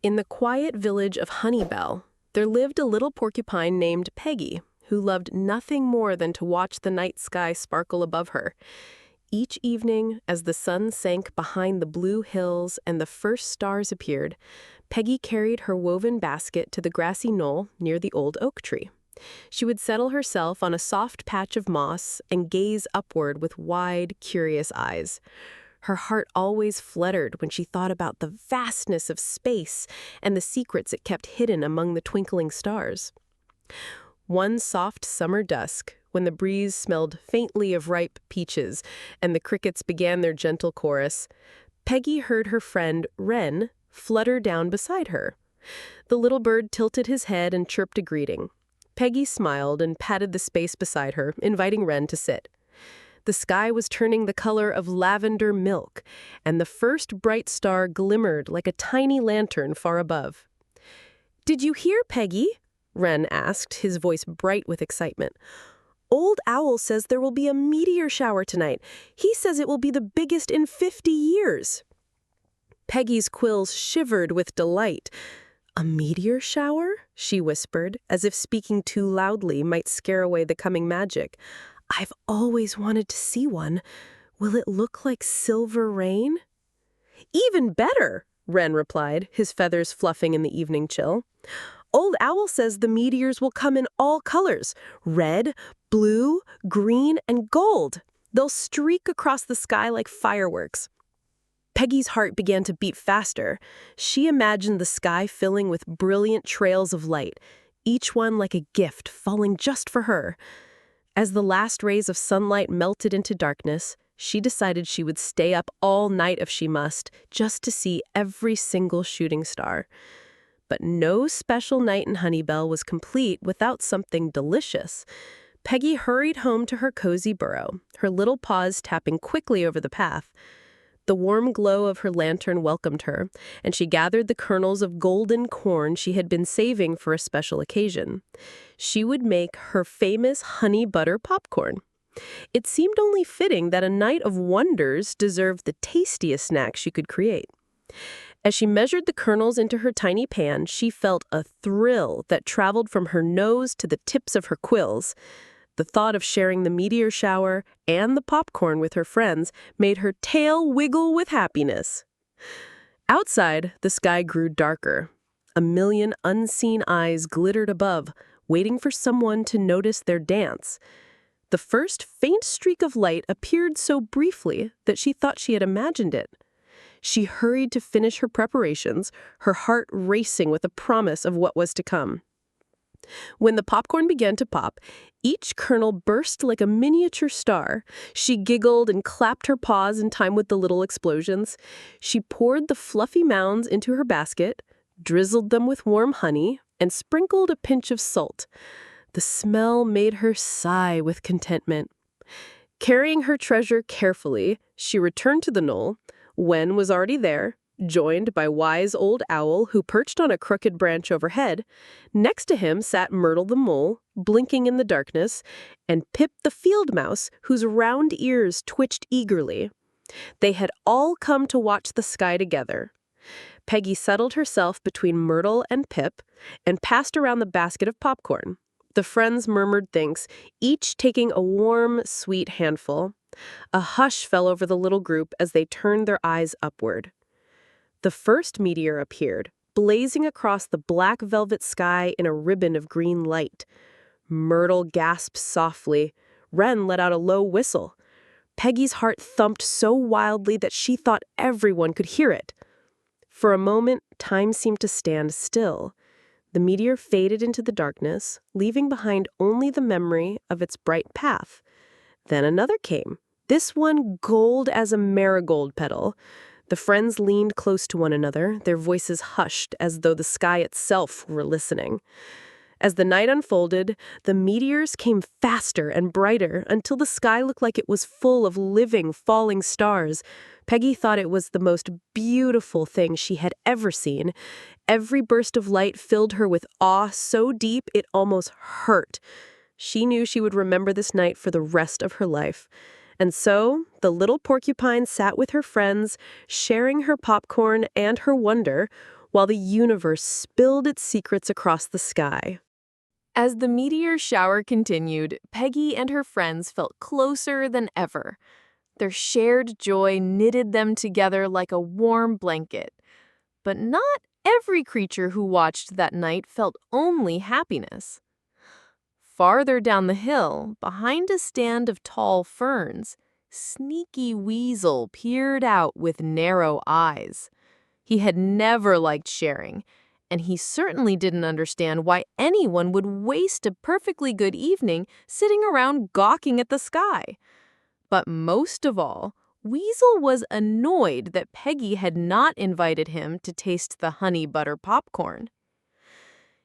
In the quiet village of Honeybell, there lived a little porcupine named Peggy, who loved nothing more than to watch the night sky sparkle above her. Each evening, as the sun sank behind the blue hills and the first stars appeared, Peggy carried her woven basket to the grassy knoll near the old oak tree. She would settle herself on a soft patch of moss and gaze upward with wide, curious eyes. Her heart always fluttered when she thought about the vastness of space and the secrets it kept hidden among the twinkling stars. One soft summer dusk, when the breeze smelled faintly of ripe peaches and the crickets began their gentle chorus, Peggy heard her friend, Wren, flutter down beside her. The little bird tilted his head and chirped a greeting. Peggy smiled and patted the space beside her, inviting Wren to sit. The sky was turning the color of lavender milk, and the first bright star glimmered like a tiny lantern far above. "Did you hear, Peggy?" Wren asked, his voice bright with excitement. "Old Owl says there will be a meteor shower tonight. He says it will be the biggest in 50 years. Peggy's quills shivered with delight. "A meteor shower?" she whispered, as if speaking too loudly might scare away the coming magic. "I've always wanted to see one. Will it look like silver rain?" "Even better," Wren replied, his feathers fluffing in the evening chill. "Old Owl says the meteors will come in all colors: red, blue, green, and gold. They'll streak across the sky like fireworks." Peggy's heart began to beat faster. She imagined the sky filling with brilliant trails of light, each one like a gift falling just for her. As the last rays of sunlight melted into darkness, she decided she would stay up all night if she must, just to see every single shooting star. But no special night in Honeybell was complete without something delicious. Peggy hurried home to her cozy burrow, her little paws tapping quickly over the path. The warm glow of her lantern welcomed her, and she gathered the kernels of golden corn she had been saving for a special occasion. She would make her famous honey butter popcorn. It seemed only fitting that a night of wonders deserved the tastiest snack she could create. As she measured the kernels into her tiny pan, she felt a thrill that traveled from her nose to the tips of her quills. The thought of sharing the meteor shower and the popcorn with her friends made her tail wiggle with happiness. Outside, the sky grew darker. A million unseen eyes glittered above, waiting for someone to notice their dance. The first faint streak of light appeared so briefly that she thought she had imagined it. She hurried to finish her preparations, her heart racing with a promise of what was to come. When the popcorn began to pop, each kernel burst like a miniature star. She giggled and clapped her paws in time with the little explosions. She poured the fluffy mounds into her basket, drizzled them with warm honey, and sprinkled a pinch of salt. The smell made her sigh with contentment. Carrying her treasure carefully, she returned to the knoll. Wen was already there, joined by wise old Owl, who perched on a crooked branch overhead. Next to him sat Myrtle the mole, blinking in the darkness, and Pip the field mouse, whose round ears twitched eagerly. They had all come to watch the sky together. Peggy settled herself between Myrtle and Pip and passed around the basket of popcorn. The friends murmured thanks, each taking a warm, sweet handful. A hush fell over the little group as they turned their eyes upward. The first meteor appeared, blazing across the black velvet sky in a ribbon of green light. Myrtle gasped softly. Wren let out a low whistle. Peggy's heart thumped so wildly that she thought everyone could hear it. For a moment, time seemed to stand still. The meteor faded into the darkness, leaving behind only the memory of its bright path. Then another came, this one gold as a marigold petal. The friends leaned close to one another, their voices hushed as though the sky itself were listening. As the night unfolded, the meteors came faster and brighter until the sky looked like it was full of living, falling stars. Peggy thought it was the most beautiful thing she had ever seen. Every burst of light filled her with awe so deep it almost hurt. She knew she would remember this night for the rest of her life. And so, the little porcupine sat with her friends, sharing her popcorn and her wonder, while the universe spilled its secrets across the sky. As the meteor shower continued, Peggy and her friends felt closer than ever. Their shared joy knitted them together like a warm blanket. But not every creature who watched that night felt only happiness. Farther down the hill, behind a stand of tall ferns, Sneaky Weasel peered out with narrow eyes. He had never liked sharing, and he certainly didn't understand why anyone would waste a perfectly good evening sitting around gawking at the sky. But most of all, Weasel was annoyed that Peggy had not invited him to taste the honey butter popcorn.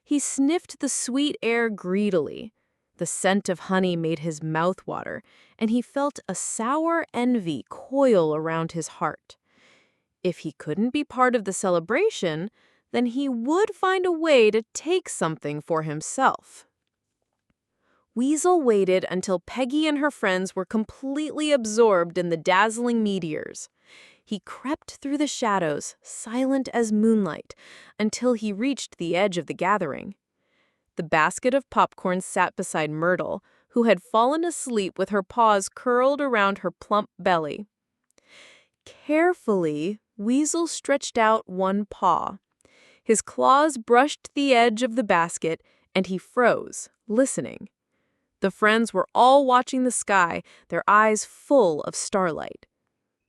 He sniffed the sweet air greedily. The scent of honey made his mouth water, and he felt a sour envy coil around his heart. If he couldn't be part of the celebration, then he would find a way to take something for himself. Weasel waited until Peggy and her friends were completely absorbed in the dazzling meteors. He crept through the shadows, silent as moonlight, until he reached the edge of the gathering. The basket of popcorn sat beside Myrtle, who had fallen asleep with her paws curled around her plump belly. Carefully, Weasel stretched out one paw. His claws brushed the edge of the basket, and he froze, listening. The friends were all watching the sky, their eyes full of starlight.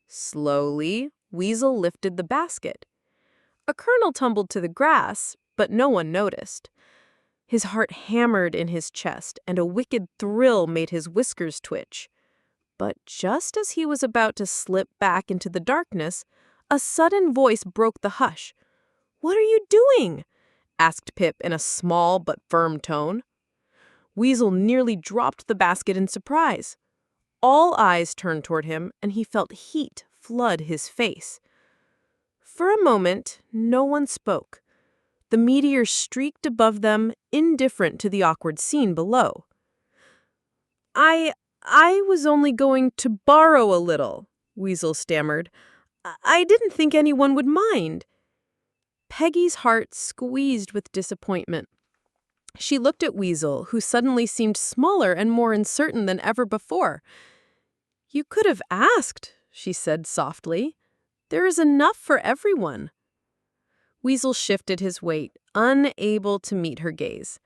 Slowly, Weasel lifted the basket. A kernel tumbled to the grass, but no one noticed. His heart hammered in his chest, and a wicked thrill made his whiskers twitch. But just as he was about to slip back into the darkness, a sudden voice broke the hush. "What are you doing?" asked Pip in a small but firm tone. Weasel nearly dropped the basket in surprise. All eyes turned toward him, and he felt heat flood his face. For a moment, no one spoke. The meteor streaked above them, indifferent to the awkward scene below. I was only going to borrow a little," Weasel stammered. "I didn't think anyone would mind." Peggy's heart squeezed with disappointment. She looked at Weasel, who suddenly seemed smaller and more uncertain than ever before. "You could have asked," she said softly. "There is enough for everyone." Weasel shifted his weight, unable to meet her gaze.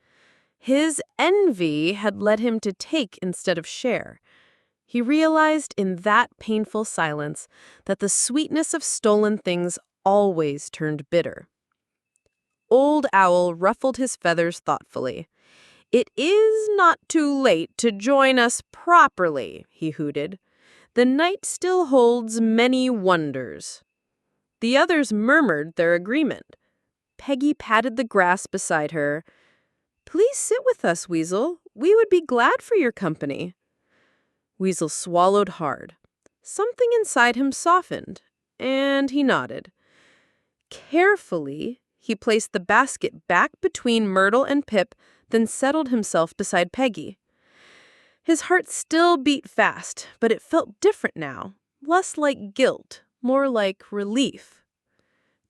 His envy had led him to take instead of share. He realized in that painful silence that the sweetness of stolen things always turned bitter. Old Owl ruffled his feathers thoughtfully. "It is not too late to join us properly," he hooted. "The night still holds many wonders." The others murmured their agreement. Peggy patted the grass beside her. "Please sit with us, Weasel. We would be glad for your company." Weasel swallowed hard. Something inside him softened, and he nodded. Carefully, he placed the basket back between Myrtle and Pip, then settled himself beside Peggy. His heart still beat fast, but it felt different now, less like guilt, more like relief.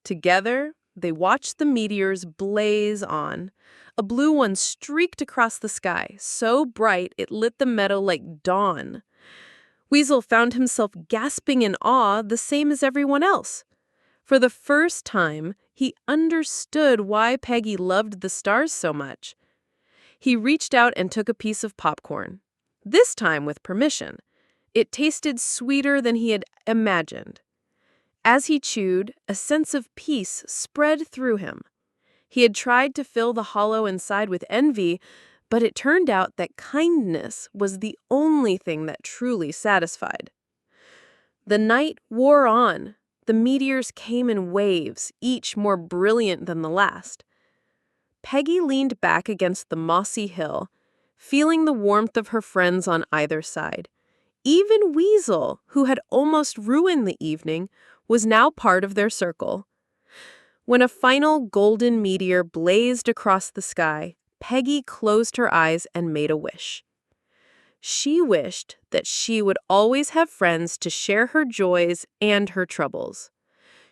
Together, they watched the meteors blaze on. A blue one streaked across the sky, so bright it lit the meadow like dawn. Weasel found himself gasping in awe the same as everyone else. For the first time, he understood why Peggy loved the stars so much. He reached out and took a piece of popcorn, this time with permission. It tasted sweeter than he had imagined. As he chewed, a sense of peace spread through him. He had tried to fill the hollow inside with envy, but it turned out that kindness was the only thing that truly satisfied. The night wore on. The meteors came in waves, each more brilliant than the last. Peggy leaned back against the mossy hill, feeling the warmth of her friends on either side. Even Weasel, who had almost ruined the evening, was now part of their circle. When a final golden meteor blazed across the sky, Peggy closed her eyes and made a wish. She wished that she would always have friends to share her joys and her troubles.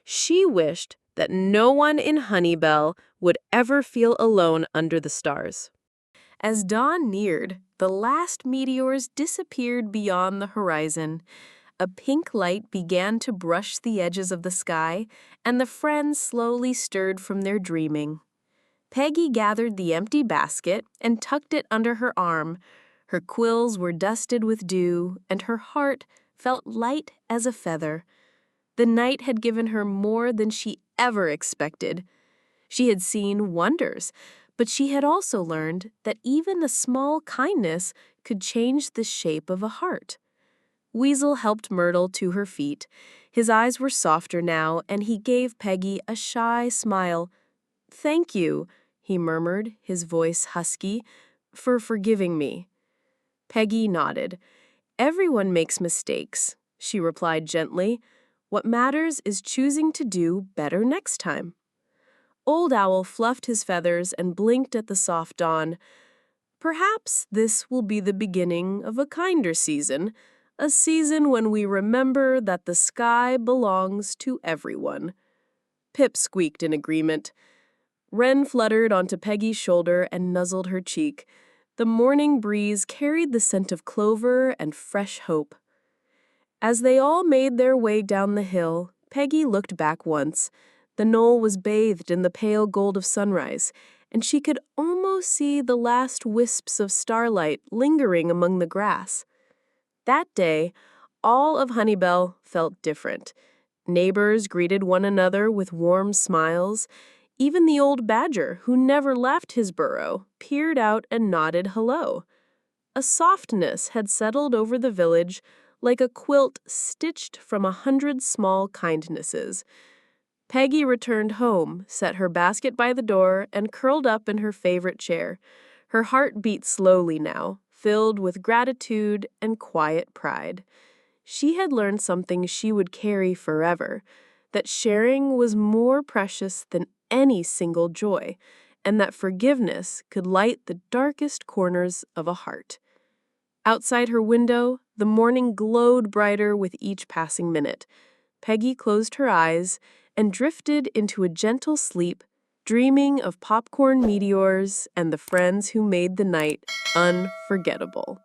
She wished that no one in Honeybell would ever feel alone under the stars. As dawn neared, the last meteors disappeared beyond the horizon. A pink light began to brush the edges of the sky, and the friends slowly stirred from their dreaming. Peggy gathered the empty basket and tucked it under her arm. Her quills were dusted with dew, and her heart felt light as a feather. The night had given her more than she ever expected. She had seen wonders, but she had also learned that even a small kindness could change the shape of a heart. Weasel helped Myrtle to her feet. His eyes were softer now, and he gave Peggy a shy smile. "Thank you," he murmured, his voice husky, "for forgiving me." Peggy nodded. "Everyone makes mistakes," she replied gently. "What matters is choosing to do better next time." Old Owl fluffed his feathers and blinked at the soft dawn. "Perhaps this will be the beginning of a kinder season, a season when we remember that the sky belongs to everyone." Pip squeaked in agreement. Wren fluttered onto Peggy's shoulder and nuzzled her cheek. The morning breeze carried the scent of clover and fresh hope. As they all made their way down the hill, Peggy looked back once. The knoll was bathed in the pale gold of sunrise, and she could almost see the last wisps of starlight lingering among the grass. That day, all of Honeybell felt different. Neighbors greeted one another with warm smiles. Even the old badger, who never left his burrow, peered out and nodded hello. A softness had settled over the village, like a quilt stitched from 100 small kindnesses. Peggy returned home, set her basket by the door, and curled up in her favorite chair. Her heart beat slowly now, filled with gratitude and quiet pride. She had learned something she would carry forever, that sharing was more precious than any single joy, and that forgiveness could light the darkest corners of a heart. Outside her window, the morning glowed brighter with each passing minute. Peggy closed her eyes and drifted into a gentle sleep, dreaming of popcorn meteors and the friends who made the night unforgettable.